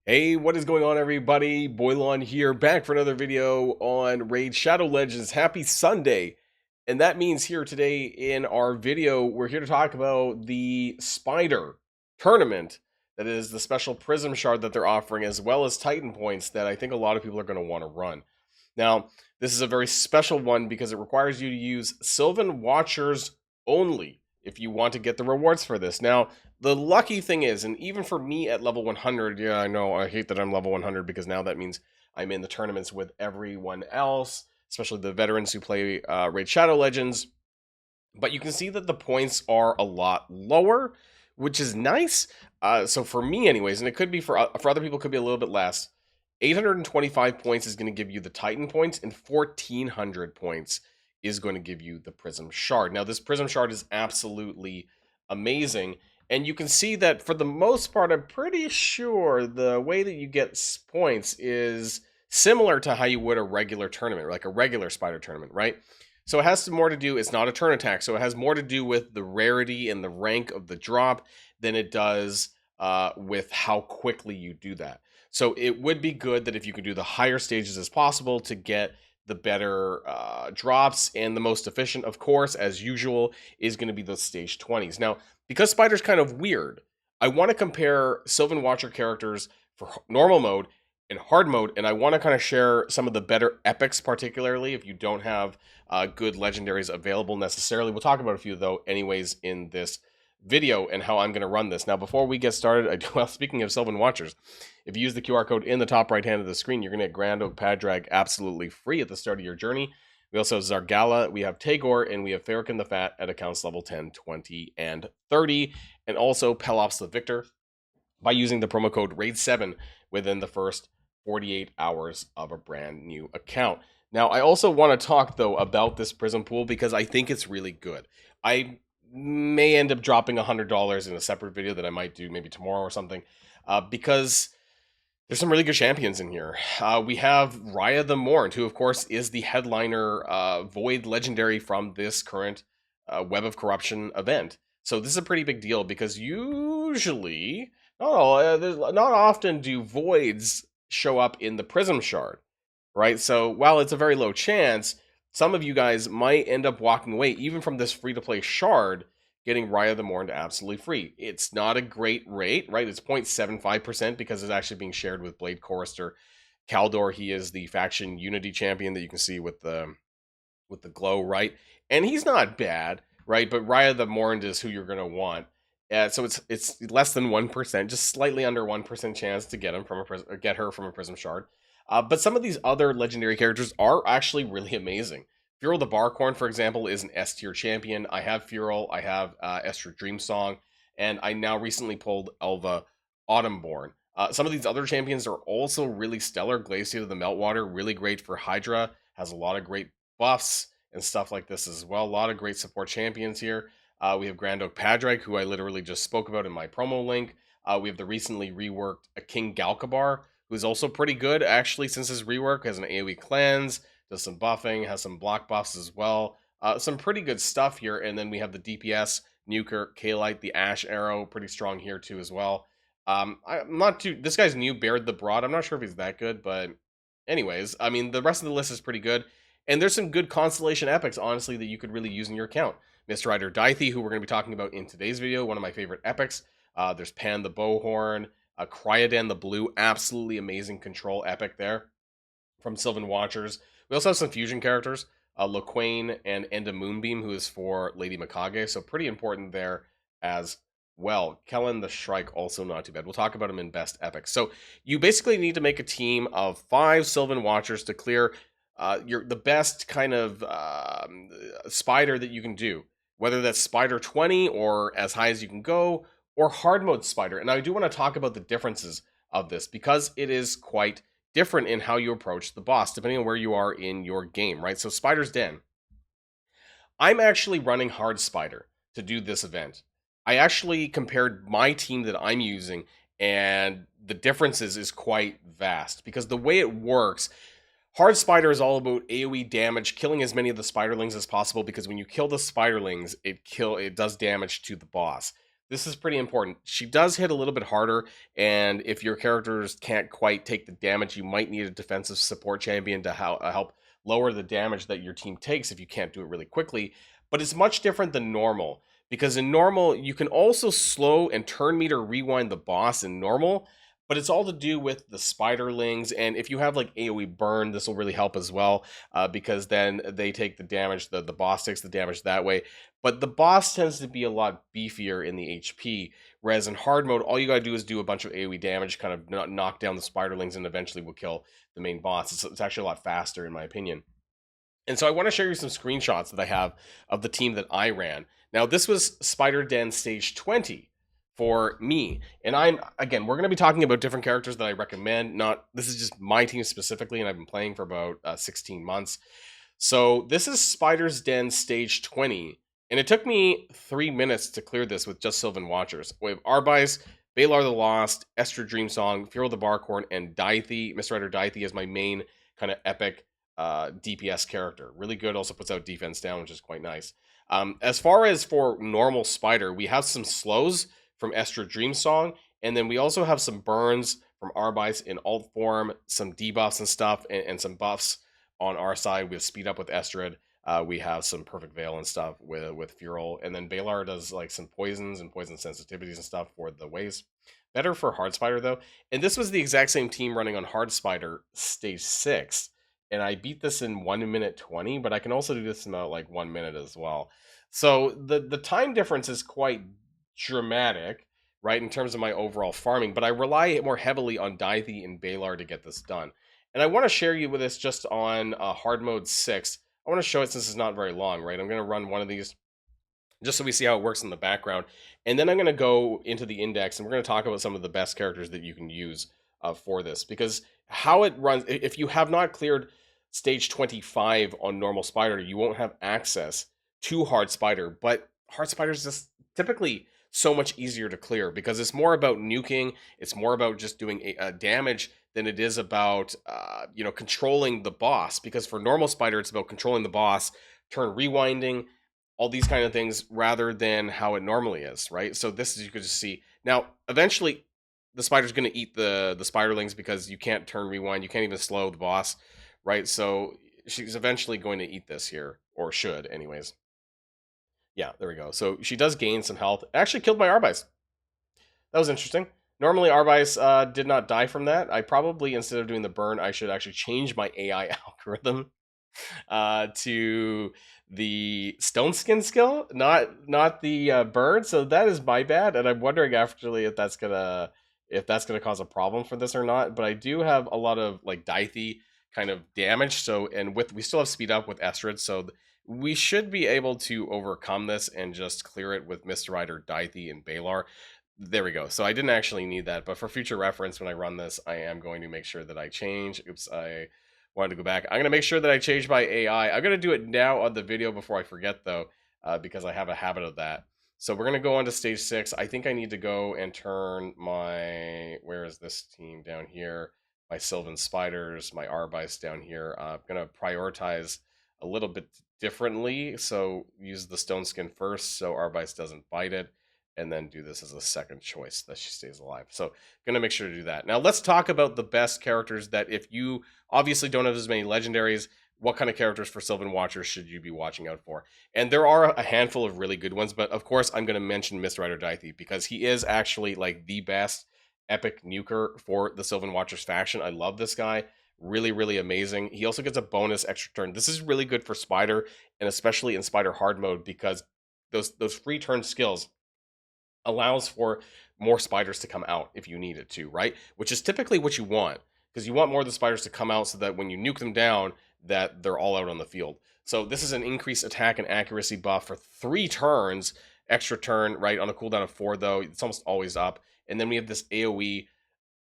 Hey, what is going on, everybody? Boilon here, back for another video on Raid Shadow Legends. Happy Sunday! And that means here today in our video, we're here to talk about the Spider tournament. That is the special Prism shard that they're offering, as well as Titan points that I think a lot of people are going to want to run. Now, this is a very special one because it requires you to use Sylvan Watchers only if you want to get the rewards for this. Now, the lucky thing is, and even for me at level 100, yeah, I know, I hate that I'm level 100 because now that means I'm in the tournaments with everyone else, especially the veterans who play Raid Shadow Legends. But you can see that the points are a lot lower, which is nice. So for me anyways, and it could be for other people, could be a little bit less. 825 points is going to give you the Titan points, and 1400 points is going to give you the Prism shard. Now, this Prism shard is absolutely amazing, and you can see that for the most part, I'm pretty sure the way that you get points is similar to how you would a regular tournament, like a regular spider tournament, right? So it has some more to do, it's not a turn attack, so it has more to do with the rarity and the rank of the drop than it does with how quickly you do that. So it would be good that if you can do the higher stages as possible to get the better drops, and the most efficient, of course, as usual, is going to be the stage 20s. Now, because Spider's kind of weird, I want to compare Sylvan Watcher characters for normal mode and hard mode, and I want to kind of share some of the better epics, particularly if you don't have good legendaries available necessarily. We'll talk about a few, though, anyways, in this video and how I'm going to run this. Now, before we get started, well, speaking of Sylvan Watchers, if you use the QR code in the top right hand of the screen, you're going to get Grand Oak Padrag absolutely free at the start of your journey. We also have Zargala, we have Tagor, and we have Farrakhan the Fat at accounts level 10, 20, and 30. And also Pelops the Victor by using the promo code RAID7 within the first 48 hours of a brand new account. Now, I also want to talk, though, about this Prism pool because I think it's really good. I may end up dropping $100 in a separate video that I might do maybe tomorrow or something because there's some really good champions in here. We have Raya the Mourned, who, of course, is the headliner Void legendary from this current Web of Corruption event. So this is a pretty big deal because usually, not often do Voids show up in the Prism shard, right? So while it's a very low chance, some of you guys might end up walking away even from this free-to-play shard getting Raya the Mourned absolutely free. It's not a great rate, right? It's 0.75% because it's actually being shared with Blade Chorister Kaldor. He is the faction Unity champion that you can see with the glow, right? And he's not bad, right? But Raya the Mourned is who you're going to want. So it's less than 1%, just slightly under 1% chance to get him from get her from a Prism shard. But some of these other legendary characters are actually really amazing. Furil the Barkhorn, for example, is an S tier champion. I have Furil, I have Esther Dreamsong, and I now recently pulled Elva Autumnborn. Some of these other champions are also really stellar. Glacier the Meltwater, really great for Hydra, has a lot of great buffs and stuff like this as well. A lot of great support champions here. We have Grand Oak Padraig, who I literally just spoke about in my promo link. We have the recently reworked King Galkabar, who is also pretty good, actually, since his rework. Has an AoE cleanse, does some buffing, has some block buffs as well. Some pretty good stuff here. And then we have the DPS, Nuker, Kalite, the Ash Arrow, pretty strong here too as well. I'm not too... This guy's new, Baird the Broad. I'm not sure if he's that good, but anyways, I mean, the rest of the list is pretty good. And there's some good Constellation epics, honestly, that you could really use in your account. Mr. Rider Dythe, who we're going to be talking about in today's video, one of my favorite epics. There's Pan the Bowhorn, Cryodan the Blue, absolutely amazing control epic there from Sylvan Watchers. We also have some fusion characters, Loquain and Enda Moonbeam, who is for Lady Mikage, so pretty important there as well. Kellen the Shrike, also not too bad. We'll talk about him in best epics. So you basically need to make a team of 5 Sylvan Watchers to clear the best kind of spider that you can do, whether that's spider 20 or as high as you can go, or hard mode spider. And I do want to talk about the differences of this because it is quite different in how you approach the boss, depending on where you are in your game, right? So Spider's Den. I'm actually running hard spider to do this event. I actually compared my team that I'm using, and the differences is quite vast because the way it works, hard spider is all about AoE damage, killing as many of the spiderlings as possible, because when you kill the spiderlings, it does damage to the boss. This is pretty important. She does hit a little bit harder, and if your characters can't quite take the damage, you might need a defensive support champion to help lower the damage that your team takes if you can't do it really quickly. But it's much different than normal, because in normal, you can also slow and turn meter rewind the boss in normal, but it's all to do with the spiderlings. And if you have like AoE burn, this will really help as well, because then they take the damage, the boss takes the damage that way. But the boss tends to be a lot beefier in the HP, whereas in hard mode, all you gotta do is do a bunch of AoE damage, kind of knock down the spiderlings, and eventually will kill the main boss. It's actually a lot faster, in my opinion. And so I want to show you some screenshots that I have of the team that I ran. Now, this was Spider Den Stage 20 for me. And again, we're going to be talking about different characters that I recommend. This is just my team specifically, and I've been playing for about 16 months. So this is Spider's Den Stage 20. And it took me 3 minutes to clear this with just Sylvan Watchers. We have Arbais, Balar the Lost, Esther Dreamsong, Furo the Barkhorn, and Dythe. Mr. Rider Dythe is my main kind of epic DPS character. Really good, also puts out defense down, which is quite nice. As far as for normal Spider, we have some slows from Esther Dreamsong, and then we also have some burns from Arbais in alt form, some debuffs and stuff, and some buffs on our side. We have speed up with Estrid. We have some perfect veil and stuff with Furil, and then Balar does like some poisons and poison sensitivities and stuff for the waves. Better for Hard Spider though, and this was the exact same team running on Hard Spider Stage 6, and I beat this in 1 minute 20, but I can also do this in about like 1 minute as well. So the time difference is quite dramatic, right, in terms of my overall farming, but I rely more heavily on Dythe and Balar to get this done. And I want to share you with this just on hard mode 6. I want to show it since it's not very long, right? I'm going to run one of these just so we see how it works in the background. And then I'm going to go into the index, and we're going to talk about some of the best characters that you can use for this. Because how it runs, if you have not cleared stage 25 on normal Spider, you won't have access to Hard Spider. But Hard Spider is just typically so much easier to clear because it's more about nuking. It's more about just doing damage than it is about controlling the boss. Because for normal Spider, it's about controlling the boss, turn rewinding, all these kind of things, rather than how it normally is, right? So this is, you could just see now. Eventually, the spider's going to eat the spiderlings because you can't turn rewind, you can't even slow the boss, right? So she's eventually going to eat this here, or should, anyways. Yeah, there we go. So she does gain some health. It actually killed my Arbais. That was interesting. Normally, Arbais did not die from that. I probably, instead of doing the burn, I should actually change my AI algorithm to the stone skin skill, not the burn. So that is my bad, and I'm wondering actually if that's gonna cause a problem for this or not. But I do have a lot of like Dythe kind of damage. So, and we still have speed up with Estrid, so we should be able to overcome this and just clear it with Mr. Rider, Dythe, and Balar. There we go. So I didn't actually need that, but for future reference, when I run this, I am going to make sure that I change. Oops, I wanted to go back. I'm going to make sure that I change my AI. I'm going to do it now on the video before I forget, though, because I have a habit of that. So we're going to go on to stage 6. I think I need to go and turn my, where is this team down here? My Sylvan Spiders, my Arbais down here. I'm going to prioritize a little bit differently. So use the stone skin first so Arbais doesn't bite it, and then do this as a second choice that she stays alive. So going to make sure to do that. Now let's talk about the best characters that, if you obviously don't have as many legendaries, what kind of characters for Sylvan Watchers should you be watching out for? And there are a handful of really good ones, but of course I'm going to mention Mr. Rider Dythe because he is actually like the best epic nuker for the Sylvan Watchers faction. I love this guy. Really, really amazing. He also gets a bonus extra turn. This is really good for Spider, and especially in Spider hard mode, because those free turn skills allows for more spiders to come out if you need it to, right? Which is typically what you want, because you want more of the spiders to come out so that when you nuke them down, that they're all out on the field. So this is an increased attack and accuracy buff for 3 turns, extra turn, right? On a cooldown of 4, though. It's almost always up. And then we have this AoE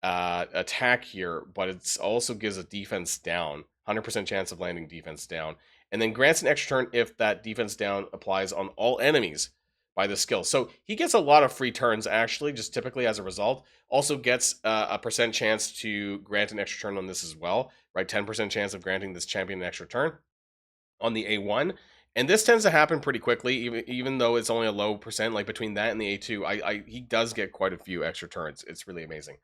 attack here, but it also gives a defense down, 100% chance of landing defense down. And then grants an extra turn if that defense down applies on all enemies by the skill. So he gets a lot of free turns, actually, just typically as a result. Also gets a percent chance to grant an extra turn on this as well, right? 10% chance of granting this champion an extra turn on the A1. And this tends to happen pretty quickly, even though it's only a low percent. Like between that and the A2, he does get quite a few extra turns. It's really amazing.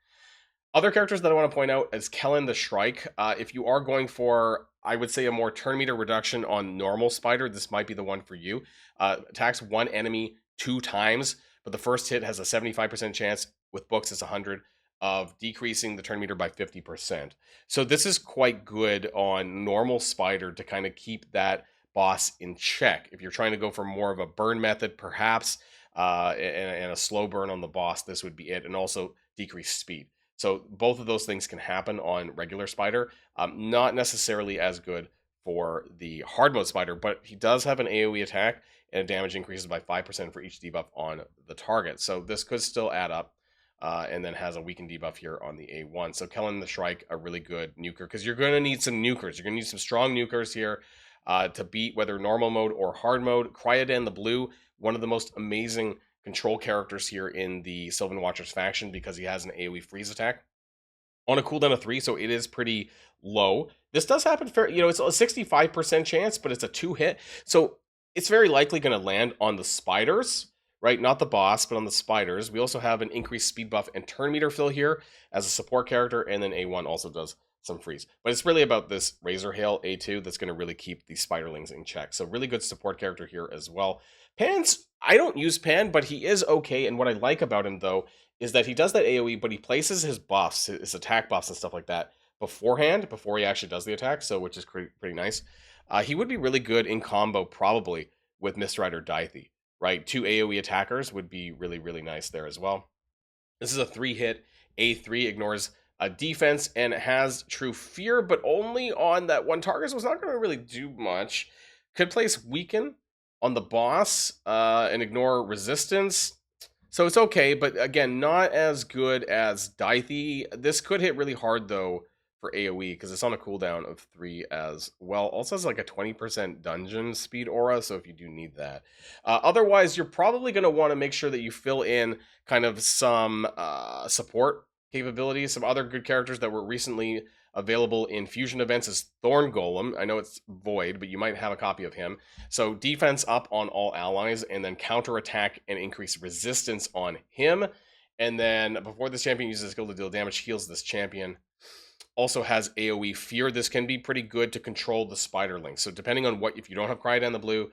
Other characters that I want to point out is Kellen the Shrike. If you are going for, I would say, a more turn meter reduction on normal Spider, this might be the one for you. Attacks one enemy 2 times, but the first hit has a 75% chance. With books, it's 100 of decreasing the turn meter by 50%. So this is quite good on normal Spider to kind of keep that boss in check. If you're trying to go for more of a burn method, perhaps, and a slow burn on the boss, this would be it, and also decrease speed. So both of those things can happen on regular Spider. Not necessarily as good for the hard mode Spider, but he does have an AoE attack, and damage increases by 5% for each debuff on the target. So this could still add up, and then has a weakened debuff here on the A1. So Kellen the Shrike, a really good nuker, because you're going to need some nukers. You're going to need some strong nukers here to beat whether normal mode or hard mode. Cryodan the Blue, one of the most amazing control characters here in the Sylvan Watchers faction, because he has an AoE freeze attack on a cooldown of 3, so it is pretty low. This does happen fair, it's a 65% chance, but it's a 2-hit, so it's very likely going to land on the spiders, right? Not the boss, but on the spiders. We also have an increased speed buff and turn meter fill here as a support character, and then A1 also does some freeze. But it's really about this Razor Hail A2 that's going to really keep the spiderlings in check. So really good support character here as well. Pan's, I don't use Pan, but he is okay, and what I like about him, though, is that he does that AoE, but he places his buffs, his attack buffs and stuff like that, beforehand, before he actually does the attack, so which is pretty nice. He would be really good in combo, probably, with Mistrider Dythe, right? 2 AoE attackers would be really, really nice there as well. This is a 3-hit A3, ignores a defense, and has True Fear, but only on that one target, so it's not going to really do much. Could place Weaken on the boss and ignore resistance. So it's okay, but again, not as good as Dythe. This could hit really hard, though, for AoE, because it's on a cooldown of 3 as well. Also has like a 20% dungeon speed aura, so if you do need that. Otherwise, you're probably going to want to make sure that you fill in kind of some support capabilities. Some other good characters that were recently available in fusion events is Thorn Golem. I know it's void, but you might have a copy of him. So defense up on all allies, and then counter attack and increase resistance on him. And then before this champion uses a skill to deal damage, heals this champion. Also has AoE Fear. This can be pretty good to control the spiderlings. So depending on if you don't have Cryodan the Blue,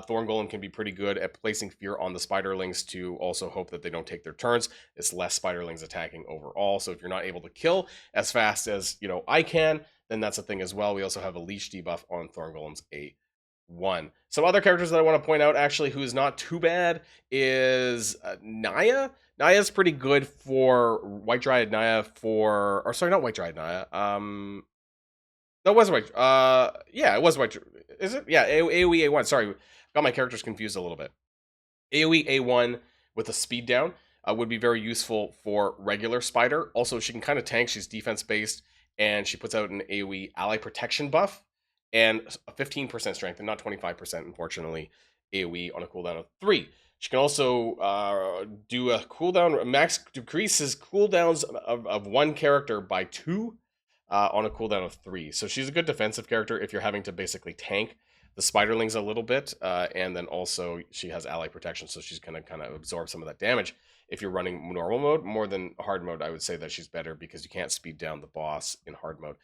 Thorn Golem can be pretty good at placing fear on the spiderlings to also hope that they don't take their turns. It's less spiderlings attacking overall. So if you're not able to kill as fast as, I can, then that's a thing as well. We also have a leash debuff on Thorn Golem's A1. Some other characters that I want to point out, actually, who is not too bad is Naya. Naya's pretty good for White Dryad Naya or sorry, not White Dryad Naya. That was White. Yeah, it was White. Is it? Yeah, AoE A1. Sorry, got my characters confused a little bit. AoE A1 with a speed down would be very useful for regular Spider. Also, she can kind of tank. She's defense based, and she puts out an AoE ally protection buff and a 15% strength, and not 25%, unfortunately. AoE on a cooldown of 3. She can also do a cooldown. Max decreases cooldowns of one character by 2. On a cooldown of 3. So she's a good defensive character if you're having to basically tank the spiderlings a little bit. And then also she has ally protection, so she's going to kind of absorb some of that damage. If you're running normal mode, more than hard mode, I would say that she's better because you can't speed down the boss in hard mode.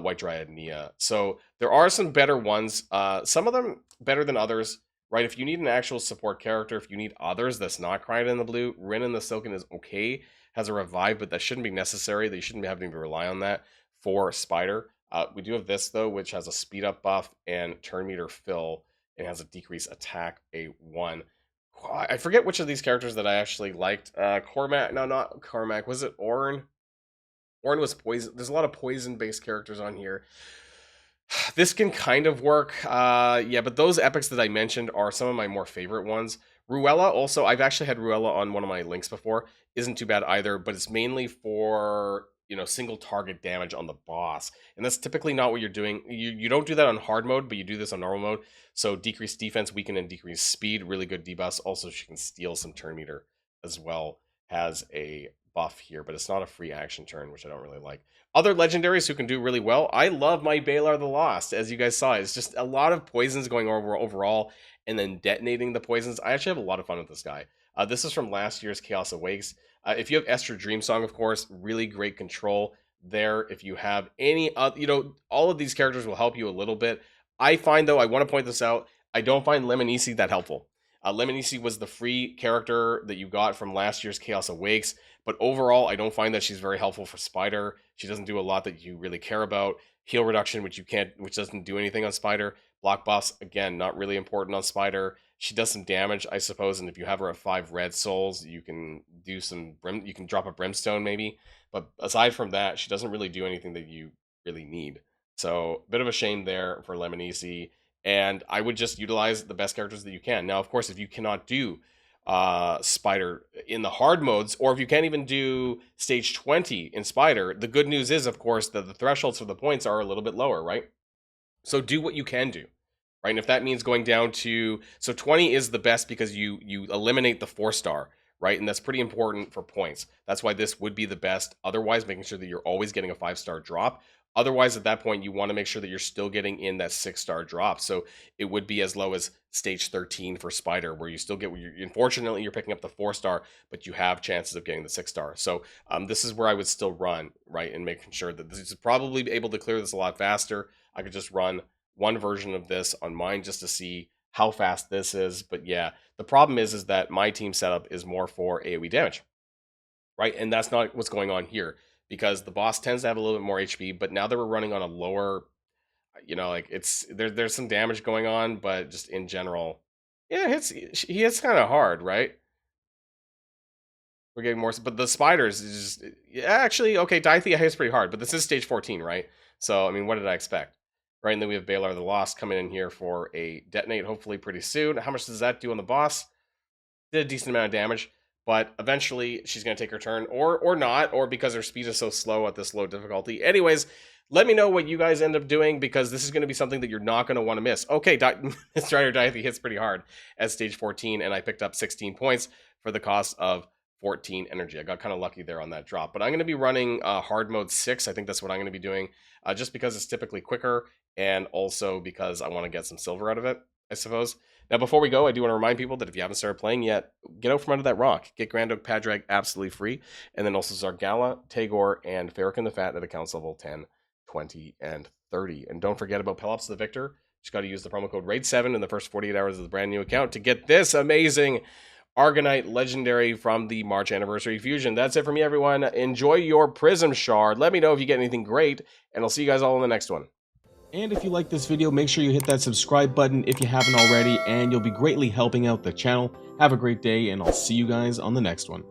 White Dryad Nia. So there are some better ones. Some of them better than others, right? If you need an actual support character, if you need others that's not Cryodan the Blue, Rin and the Silken is okay. Has a revive, but that shouldn't be necessary. They shouldn't be having to rely on that for Spider. We do have this, though, which has a speed up buff and turn meter fill, and has a decrease attack A1. I forget which of these characters that I actually liked. Cormac, no, not Cormac. Was it Orn? Orn was poison. There's a lot of poison-based characters on here. This can kind of work. Yeah, but those epics that I mentioned are some of my more favorite ones. Ruella, also, I've actually had Ruella on one of my links before. Isn't too bad either, but it's mainly for single target damage on the boss, and that's typically not what you're doing. You don't do that on hard mode, but you do this on normal mode. So decrease defense, weaken, and decrease speed, really good debuffs. Also, she can steal some turn meter as well. Has a buff here, but it's not a free action turn, which I don't really like. Other legendaries who can do really well, I love my Balar the Lost. As you guys saw, it's just a lot of poisons going over overall, and then detonating the poisons. I actually have a lot of fun with this guy. This is from last year's Chaos Awakes. If you have Esther Dreamsong, of course, really great control there. If you have any other, you know, all of these characters will help you a little bit. I find, though, I want to point this out, I don't find Lemonici that helpful. Lemonici was the free character that you got from last year's Chaos Awakes, but overall, I don't find that she's very helpful for Spider. She doesn't do a lot that you really care about. Heal reduction, which doesn't do anything on Spider. Block buffs, again, not really important on Spider. She does some damage, I suppose, and if you have her at 5 red souls, you can do some you can drop a brimstone maybe. But aside from that, she doesn't really do anything that you really need. So, a bit of a shame there for Lemonici. And I would just utilize the best characters that you can. Now, of course, if you cannot do Spider in the hard modes, or if you can't even do stage 20 in Spider, the good news is, of course, that the thresholds for the points are a little bit lower, right? So do what you can do, right? And if that means going down to, so 20 is the best because you eliminate the 4-star, right? And that's pretty important for points. That's why this would be the best. Otherwise, making sure that you're always getting a 5-star drop. Otherwise, at that point, you want to make sure that you're still getting in that 6-star drop. So it would be as low as stage 13 for Spider, where you still get, unfortunately, you're picking up the 4-star, but you have chances of getting the 6-star. So this is where I would still run, right? And making sure that this is probably able to clear this a lot faster. I could just run one version of this on mine just to see how fast this is. But yeah, the problem is that my team setup is more for AoE damage, right? And that's not what's going on here, because the boss tends to have a little bit more HP, but now that we're running on a lower, you know, like there's some damage going on, but just in general, yeah, he hits kind of hard, right? We're getting more, but the spiders is just, yeah, actually, okay, Dithea hits pretty hard, but this is stage 14, right? So, I mean, what did I expect? Right, and then we have Balar the Lost coming in here for a detonate, hopefully pretty soon. How much does that do on the boss? Did a decent amount of damage, but eventually she's going to take her turn, or not, or because her speed is so slow at this low difficulty. Anyways, let me know what you guys end up doing, because this is going to be something that you're not going to want to miss. Okay, Strider Dithea hits pretty hard at stage 14, and I picked up 16 points for the cost of 14 energy. I got kind of lucky there on that drop, but I'm going to be running hard mode 6. I think that's what I'm going to be doing, just because it's typically quicker, and also because I want to get some silver out of it, I suppose. Now, before we go, I do want to remind people that if you haven't started playing yet, get out from under that rock. Get Grand Oak Padrag absolutely free, and then also Zargala, Tagor, and Farrakhan the Fat at accounts level 10, 20, and 30. And don't forget about Pelops the Victor. Just got to use the promo code RAID7 in the first 48 hours of the brand new account to get this amazing Argonite legendary from the March Anniversary Fusion. That's it for me, everyone. Enjoy your Prism Shard. Let me know if you get anything great, and I'll see you guys all in the next one. And if you like this video, make sure you hit that subscribe button if you haven't already, and you'll be greatly helping out the channel. Have a great day, and I'll see you guys on the next one.